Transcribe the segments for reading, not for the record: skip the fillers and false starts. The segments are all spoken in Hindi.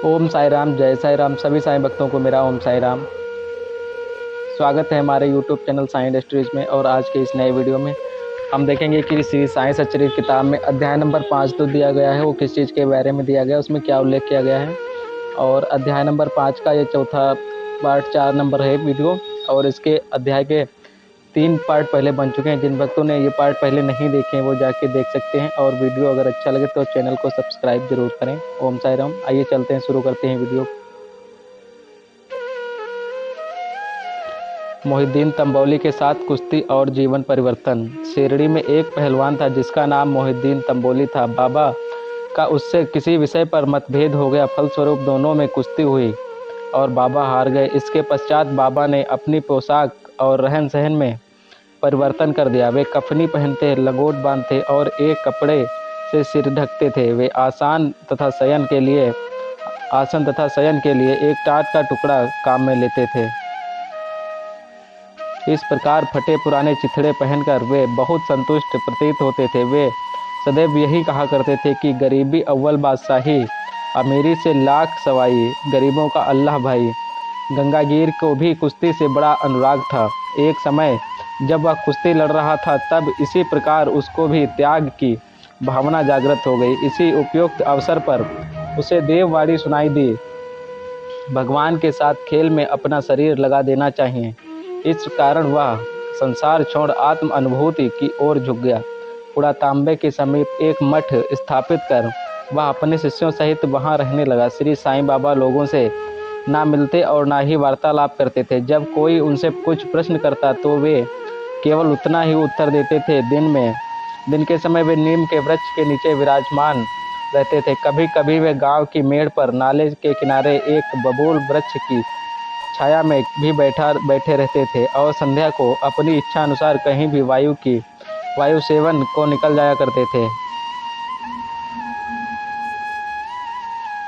ओम साई राम, जय साई राम। सभी साईं भक्तों को मेरा ओम साई राम। स्वागत है हमारे यूट्यूब चैनल साईं इंडस्ट्रीज में। और आज के इस नए वीडियो में हम देखेंगे कि श्री साईं सच्चरित्र किताब में अध्याय नंबर 5 जो दिया गया है वो किस चीज़ के बारे में दिया गया है, उसमें क्या उल्लेख किया गया है। और अध्याय नंबर 5 का ये चौथा पार्ट 4 नंबर है वीडियो। और इसके अध्याय के 3 पार्ट पहले बन चुके हैं। जिन भक्तों ने ये पार्ट पहले नहीं देखे हैं वो जाके देख सकते हैं। और वीडियो अगर अच्छा लगे तो चैनल को सब्सक्राइब जरूर करें। ओम साई राम। आइए चलते हैं, शुरू करते हैं वीडियो। मोहिउद्दीन तंबोली के साथ कुश्ती और जीवन परिवर्तन। शिरडी में एक पहलवान था जिसका नाम मोहिउद्दीन तंबोली था। बाबा का उससे किसी विषय पर मतभेद हो गया। फलस्वरूप दोनों में कुश्ती हुई और बाबा हार गए। इसके पश्चात बाबा ने अपनी पोशाक और रहन सहन में परिवर्तन कर दिया। वे कफनी पहनते, लंगोट बांधते और एक कपड़े से सिर ढकते थे। वे आसन तथा शयन के लिए एक टाट का टुकड़ा काम में लेते थे। इस प्रकार फटे पुराने चिथड़े पहनकर वे बहुत संतुष्ट प्रतीत होते थे। वे सदैव यही कहा करते थे कि गरीबी अव्वल बादशाही, अमीरी से लाख सवाई, गरीबों का अल्लाह भाई। गंगागीर को भी कुश्ती से बड़ा अनुराग था। एक समय जब वह कुश्ती लड़ रहा था तब इसी प्रकार उसको भी त्याग की भावना जागृत हो गई। इसी उपयुक्त अवसर पर उसे देववाणी सुनाई दी, भगवान के साथ खेल में अपना शरीर लगा देना चाहिए। इस कारण वह संसार छोड़ आत्म अनुभूति की ओर झुक गया। पुड़ा तांबे के समीप एक मठ स्थापित कर वह अपने शिष्यों सहित वहां रहने लगा। श्री साईं बाबा लोगों से ना मिलते और ना ही वार्तालाप करते थे। जब कोई उनसे कुछ प्रश्न करता तो वे केवल उतना ही उत्तर देते थे। दिन के समय वे नीम के वृक्ष के नीचे विराजमान रहते थे। कभी कभी वे गांव की मेड़ पर नाले के किनारे एक बबूल वृक्ष की छाया में भी बैठे रहते थे और संध्या को अपनी इच्छा अनुसार कहीं भी वायु सेवन को निकल जाया करते थे।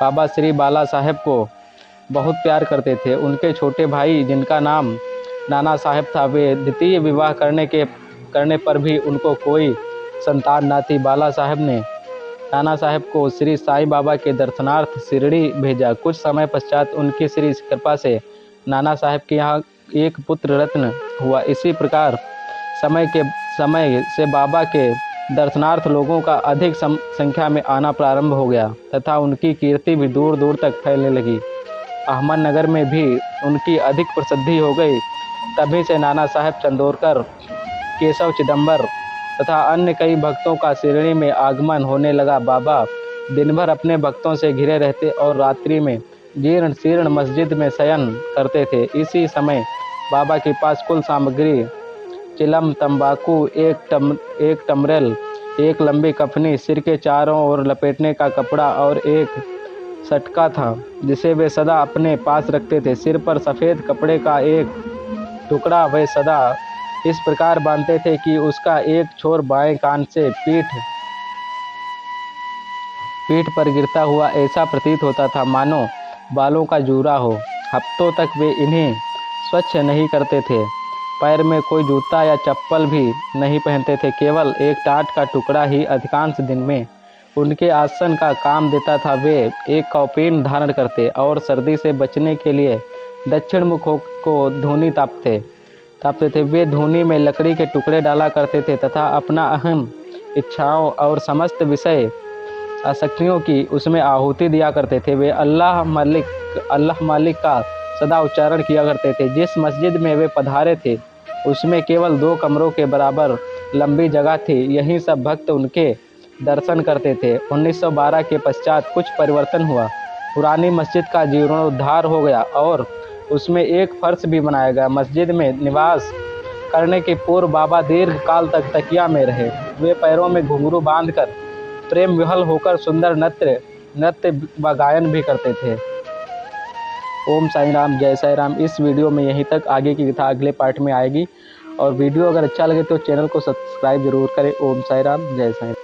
बाबा श्री बाला साहेब को बहुत प्यार करते थे। उनके छोटे भाई जिनका नाम नाना साहेब था, वे द्वितीय विवाह करने पर भी उनको कोई संतान न थी। बाला साहेब ने नाना साहेब को श्री साईं बाबा के दर्शनार्थ शिरडी भेजा। कुछ समय पश्चात उनकी श्री कृपा से नाना साहेब के यहाँ एक पुत्र रत्न हुआ। इसी प्रकार समय से बाबा के दर्शनार्थ लोगों का अधिक संख्या में आना प्रारंभ हो गया तथा उनकी कीर्ति भी दूर दूर तक फैलने लगी। अहमदनगर में भी उनकी अधिक प्रसिद्धि हो गई। तभी से नाना साहेब चंदोरकर, केशव चिदंबर तथा अन्य कई भक्तों का शिरडी में आगमन होने लगा। बाबा दिन भर अपने भक्तों से घिरे रहते और रात्रि में जीर्ण शीर्ण मस्जिद में शयन करते थे। इसी समय बाबा के पास कुल सामग्री चिलम, तंबाकू, एक टमरेल, एक लंबी कफनी, सिर के चारों ओर लपेटने का कपड़ा और एक सटका था जिसे वे सदा अपने पास रखते थे। सिर पर सफ़ेद कपड़े का एक टुकड़ा वे सदा इस प्रकार बांधते थे कि उसका एक छोर बाएं कान से पीठ पर गिरता हुआ ऐसा प्रतीत होता था मानो बालों का जूरा हो। हफ्तों तक वे इन्हें स्वच्छ नहीं करते थे। पैर में कोई जूता या चप्पल भी नहीं पहनते थे। केवल एक टाट का टुकड़ा ही अधिकांश दिन में उनके आसन का काम देता था। वे एक कौपीन धारण करते और सर्दी से बचने के लिए दक्षिण मुख को धूनी तापते थे। वे धूनी में लकड़ी के टुकड़े डाला करते थे तथा अपना अहम इच्छाओं और समस्त विषय आसक्तियों की उसमें आहुति दिया करते थे। वे अल्लाह मालिक का सदा उच्चारण किया करते थे। जिस मस्जिद में वे पधारे थे उसमें केवल 2 कमरों के बराबर लंबी जगह थी। यहीं सब भक्त उनके दर्शन करते थे। 1912 के पश्चात कुछ परिवर्तन हुआ। पुरानी मस्जिद का जीर्णोद्धार हो गया और उसमें एक फर्श भी बनाया गया। मस्जिद में निवास करने के पूर्व बाबा दीर्घ काल तक तकिया में रहे। वे पैरों में घुंघरू बांधकर प्रेम विह्वल होकर सुंदर नृत्य व गायन भी करते थे। ओम साई राम, जय साई राम। इस वीडियो में यहीं तक। आगे की कथा अगले पार्ट में आएगी। और वीडियो अगर अच्छा लगे तो चैनल को सब्सक्राइब जरूर करें। ओम साई राम, जय साई राम।